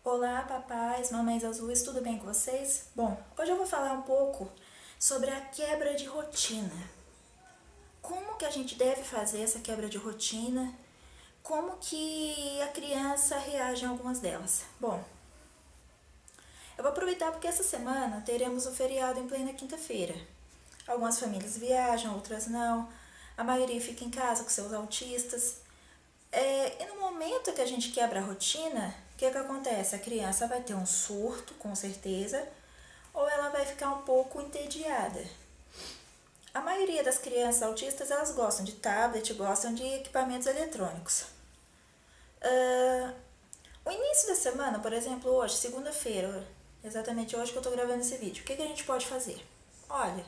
Olá, papais, mamães azuis, tudo bem com vocês? Bom, hoje eu vou falar um pouco sobre a quebra de rotina. Como que a gente deve fazer essa quebra de rotina? Como que a criança reage em algumas delas? Bom, eu vou aproveitar porque essa semana teremos o feriado em plena quinta-feira. Algumas famílias viajam, outras não. A maioria fica em casa com seus autistas. E no momento que a gente quebra a rotina, o que acontece? A criança vai ter um surto, com certeza, ou ela vai ficar um pouco entediada. A maioria das crianças autistas, elas gostam de tablet, gostam de equipamentos eletrônicos. O início da semana, por exemplo, hoje, segunda-feira, exatamente hoje que eu estou gravando esse vídeo, o que a gente pode fazer? Olha,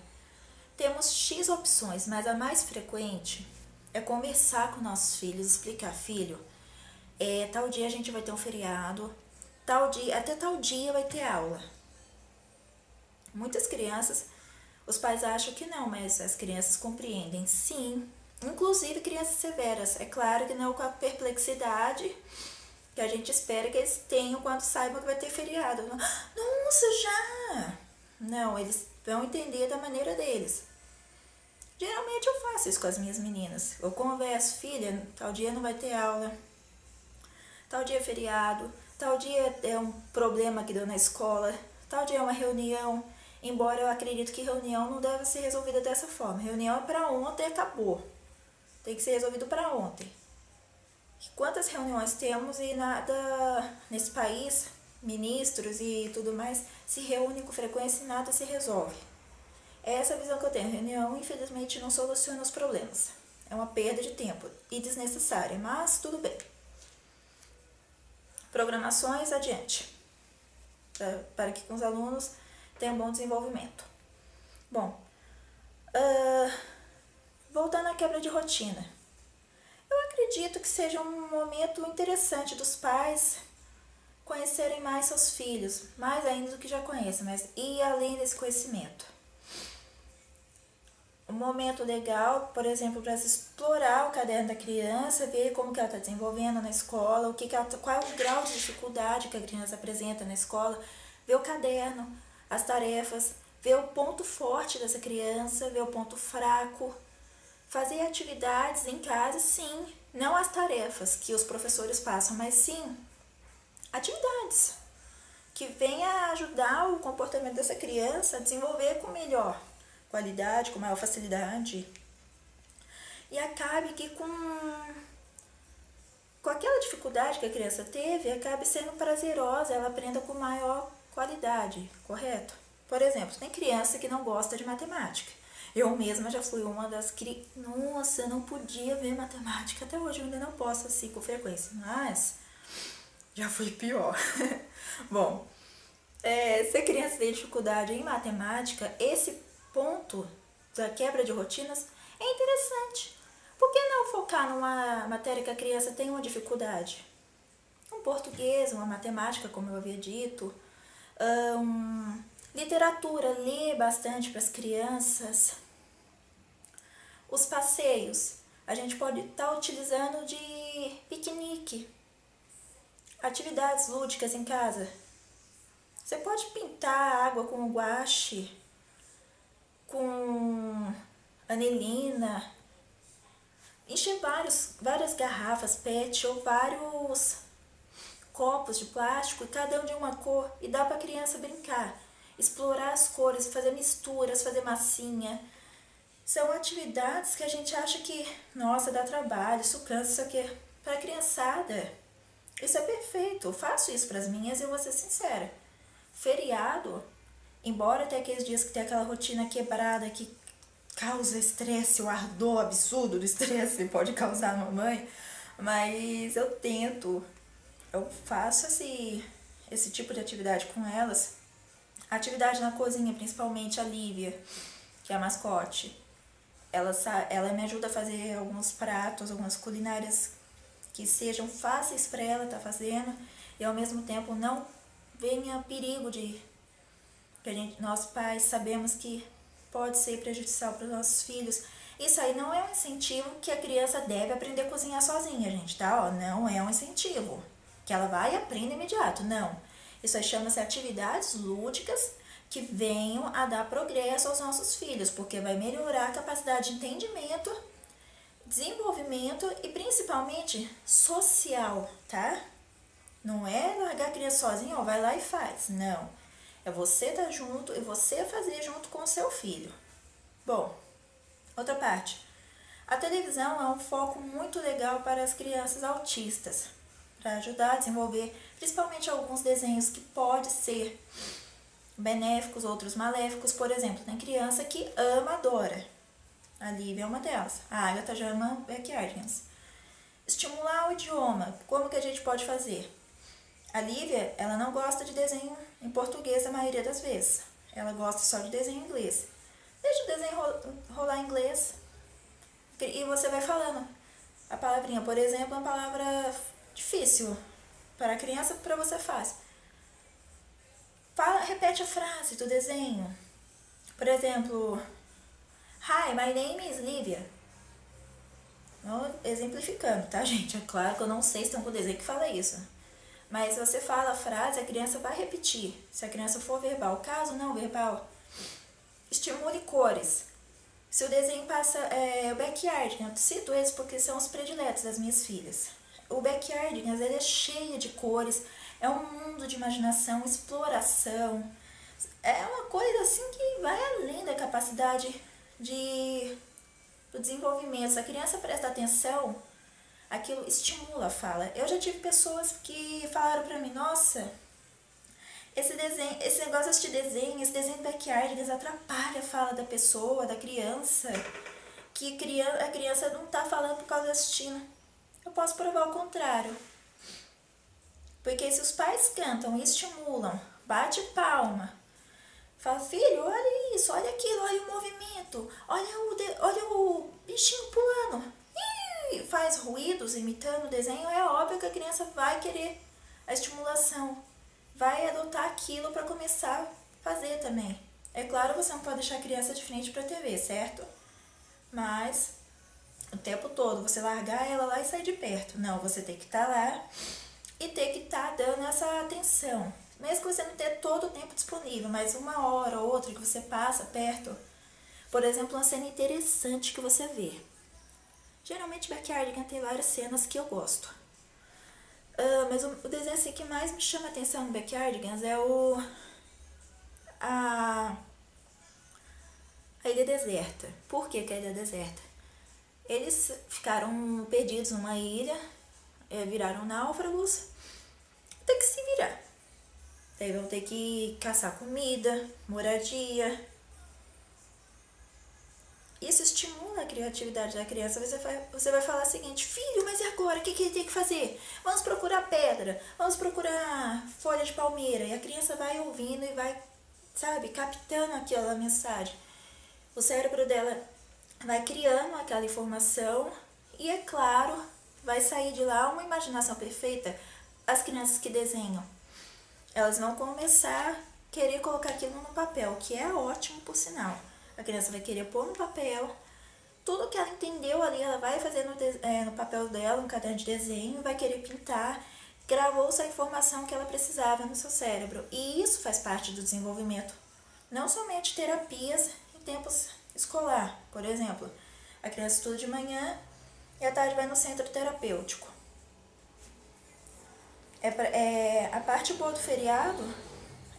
temos X opções, mas a mais frequente é conversar com nossos filhos, explicar, filho, tal dia a gente vai ter um feriado, tal dia, até tal dia vai ter aula. Muitas crianças, os pais acham que não, mas as crianças compreendem, sim. Inclusive crianças severas. É claro que não com a perplexidade que a gente espera que eles tenham quando saibam que vai ter feriado. Nossa, já! Não, eles vão entender da maneira deles. Geralmente eu faço isso com as minhas meninas. Eu converso, filha, tal dia não vai ter aula, tal dia é feriado, tal dia é um problema que deu na escola, tal dia é uma reunião. Embora eu acredite que reunião não deve ser resolvida dessa forma. Reunião é para ontem e acabou. Tem que ser resolvido para ontem. Quantas reuniões temos e nada nesse país, ministros e tudo mais, se reúnem com frequência e nada se resolve. É essa a visão que eu tenho. A reunião, infelizmente, não soluciona os problemas. É uma perda de tempo e desnecessária, mas tudo bem. Programações adiante, para que os alunos tenham bom desenvolvimento. Bom, voltando à quebra de rotina. Eu acredito que seja um momento interessante dos pais conhecerem mais seus filhos, mais ainda do que já conhecem, mas ir além desse conhecimento. Um momento legal, por exemplo, para explorar o caderno da criança, ver como que ela está desenvolvendo na escola, qual é o grau de dificuldade que a criança apresenta na escola, ver o caderno, as tarefas, ver o ponto forte dessa criança, ver o ponto fraco, fazer atividades em casa, sim, não as tarefas que os professores passam, mas sim atividades que venham a ajudar o comportamento dessa criança a desenvolver com melhor qualidade, com maior facilidade. E acabe que com aquela dificuldade que a criança teve, acabe sendo prazerosa, ela aprenda com maior qualidade, correto? Por exemplo, tem criança que não gosta de matemática. Eu mesma já fui uma das que, nossa, eu não podia ver matemática. Até hoje eu ainda não posso assim com frequência, mas já fui pior. Bom, se a criança tem dificuldade em matemática, esse ponto da quebra de rotinas é interessante. Por que não focar numa matéria que a criança tem uma dificuldade? Um português, uma matemática, como eu havia dito, literatura, ler bastante para as crianças. Os passeios, a gente pode estar utilizando de piquenique, atividades lúdicas em casa. Você pode pintar a água com guache, com anilina, encher várias garrafas PET ou vários copos de plástico, e cada um de uma cor, e dá para a criança brincar, explorar as cores, fazer misturas, fazer massinha. São atividades que a gente acha que, nossa, dá trabalho, isso cansa, isso aqui. Para a criançada, isso é perfeito. Eu faço isso para as minhas e eu vou ser sincera. Feriado, embora tenha aqueles dias que tem aquela rotina quebrada que causa estresse, o ardor absurdo do estresse pode causar na mamãe, mas eu faço esse tipo de atividade com elas. Atividade na cozinha, principalmente a Lívia, que é a mascote. Ela me ajuda a fazer alguns pratos, algumas culinárias que sejam fáceis para ela estar fazendo e ao mesmo tempo não venha perigo de que nós pais sabemos que pode ser prejudicial para os nossos filhos. Isso aí não é um incentivo que a criança deve aprender a cozinhar sozinha, gente, tá? Não é um incentivo. que ela vai e aprende imediato. Não. Isso aí chama-se atividades lúdicas que venham a dar progresso aos nossos filhos, porque vai melhorar a capacidade de entendimento, desenvolvimento e principalmente social, tá? Não é largar a criança sozinha, ó, vai lá e faz. Não. É você estar junto e você fazer junto com o seu filho. Bom, outra parte. A televisão é um foco muito legal para as crianças autistas, para ajudar a desenvolver principalmente alguns desenhos que podem ser benéficos, outros maléficos. Por exemplo, tem criança que ama Dora. A Lívia é uma delas. A Agatha já ama Backyardigans. Estimular o idioma. Como que a gente pode fazer? A Lívia, ela não gosta de desenho em português a maioria das vezes. Ela gosta só de desenho em inglês. Deixa o desenho rolar em inglês e você vai falando a palavrinha. Por exemplo, uma palavra difícil para a criança, para você faz. Repete a frase do desenho. Por exemplo, Hi, my name is Lívia. Exemplificando, tá, gente? É claro que eu não sei se estão com o desenho que fala isso. Mas você fala a frase, a criança vai repetir. Se a criança for verbal. Caso não verbal, estimule cores. Se o desenho passa o Backyardigans, eu cito eles porque são os prediletos das minhas filhas. O Backyardigans, ele é cheio de cores, é um mundo de imaginação, exploração. É uma coisa assim que vai além da capacidade do desenvolvimento. Se a criança presta atenção, aquilo estimula a fala. Eu já tive pessoas que falaram pra mim, nossa, esse negócio de assistir desenho, esse desenho do Backyardigans atrapalha a fala da pessoa, da criança, que a criança não tá falando por causa de assistindo. Eu posso provar o contrário. Porque se os pais cantam e estimulam, bate palma, fala, filho, olha isso, olha aquilo, olha o movimento, olha o bichinho pulando, e faz ruídos imitando o desenho, é óbvio que a criança vai querer a estimulação, vai adotar aquilo para começar a fazer também. É claro, você não pode deixar a criança de frente para a TV, certo? Mas o tempo todo você largar ela lá e sair de perto. Não, você tem que estar lá e ter que estar dando essa atenção. Mesmo que você não tenha todo o tempo disponível, mas uma hora ou outra que você passa perto. Por exemplo, uma cena interessante que você vê. Geralmente Backyardigans tem várias cenas que eu gosto. Mas o desenho assim, que mais me chama a atenção no Backyardigans é a ilha deserta. Por que a ilha deserta? Eles ficaram perdidos numa ilha, viraram náufragos, tem que se virar. Daí vão ter que caçar comida, moradia. Isso estimula a criatividade da criança. Você vai falar o seguinte, filho, mas e agora? O que ele tem que fazer? Vamos procurar pedra, vamos procurar folha de palmeira. E a criança vai ouvindo e vai, sabe, captando aquela mensagem. O cérebro dela vai criando aquela informação e, é claro, vai sair de lá uma imaginação perfeita. As crianças que desenham, elas vão começar a querer colocar aquilo no papel, que é ótimo por sinal. A criança vai querer pôr no papel, tudo que ela entendeu ali, ela vai fazer no papel dela, no caderno de desenho, vai querer pintar, gravou essa informação que ela precisava no seu cérebro. E isso faz parte do desenvolvimento. Não somente terapias em tempos escolar, por exemplo. A criança estuda de manhã e à tarde vai no centro terapêutico. A parte boa do feriado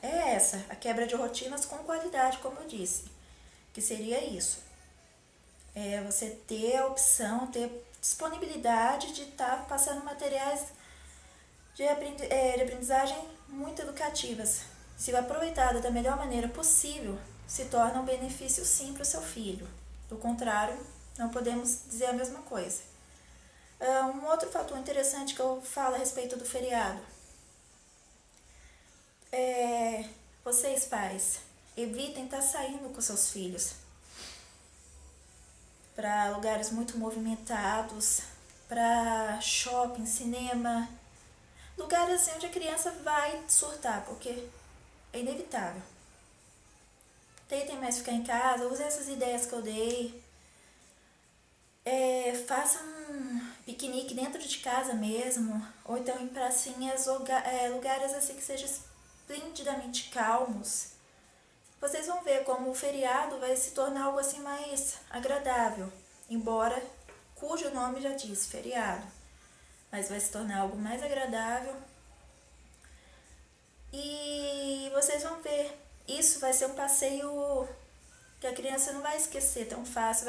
é essa, a quebra de rotinas com qualidade, como eu disse. Que seria isso. Você ter a opção, ter disponibilidade de estar passando materiais de aprendizagem muito educativas. Se aproveitado da melhor maneira possível, se torna um benefício sim para o seu filho. Do contrário, não podemos dizer a mesma coisa. Um outro fator interessante que eu falo a respeito do feriado. Vocês pais, evitem estar saindo com seus filhos para lugares muito movimentados, para shopping, cinema, lugares assim onde a criança vai surtar, porque é inevitável. Tentem mais ficar em casa, usem essas ideias que eu dei. Façam piquenique dentro de casa mesmo, ou então em pracinhas, lugares assim que sejam esplendidamente calmos. Vocês vão ver como o feriado vai se tornar algo assim mais agradável, embora cujo nome já diz, feriado, mas vai se tornar algo mais agradável. E vocês vão ver, isso vai ser um passeio que a criança não vai esquecer tão fácil,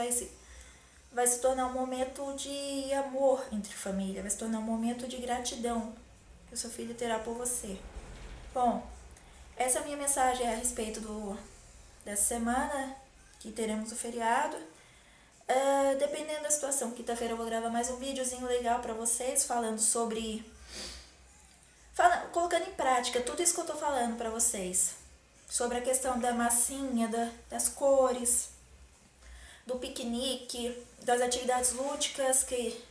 vai se tornar um momento de amor entre família, vai se tornar um momento de gratidão que o seu filho terá por você. Bom, essa é a minha mensagem a respeito dessa semana que teremos o feriado. Dependendo da situação, quinta-feira eu vou gravar mais um videozinho legal pra vocês, falando sobre... colocando em prática tudo isso que eu tô falando pra vocês. Sobre a questão da massinha, das cores, do piquenique, das atividades lúdicas que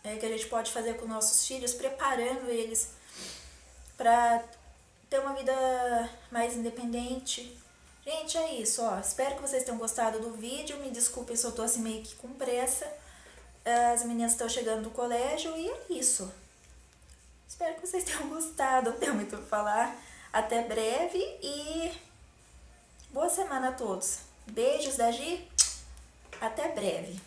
a gente pode fazer com nossos filhos, preparando eles pra ter uma vida mais independente. Gente, é isso, ó. Espero que vocês tenham gostado do vídeo. Me desculpem se eu tô assim meio que com pressa. As meninas estão chegando do colégio e é isso. Espero que vocês tenham gostado. Não tenho muito o que falar. Até breve e boa semana a todos. Beijos da Gi. Até breve.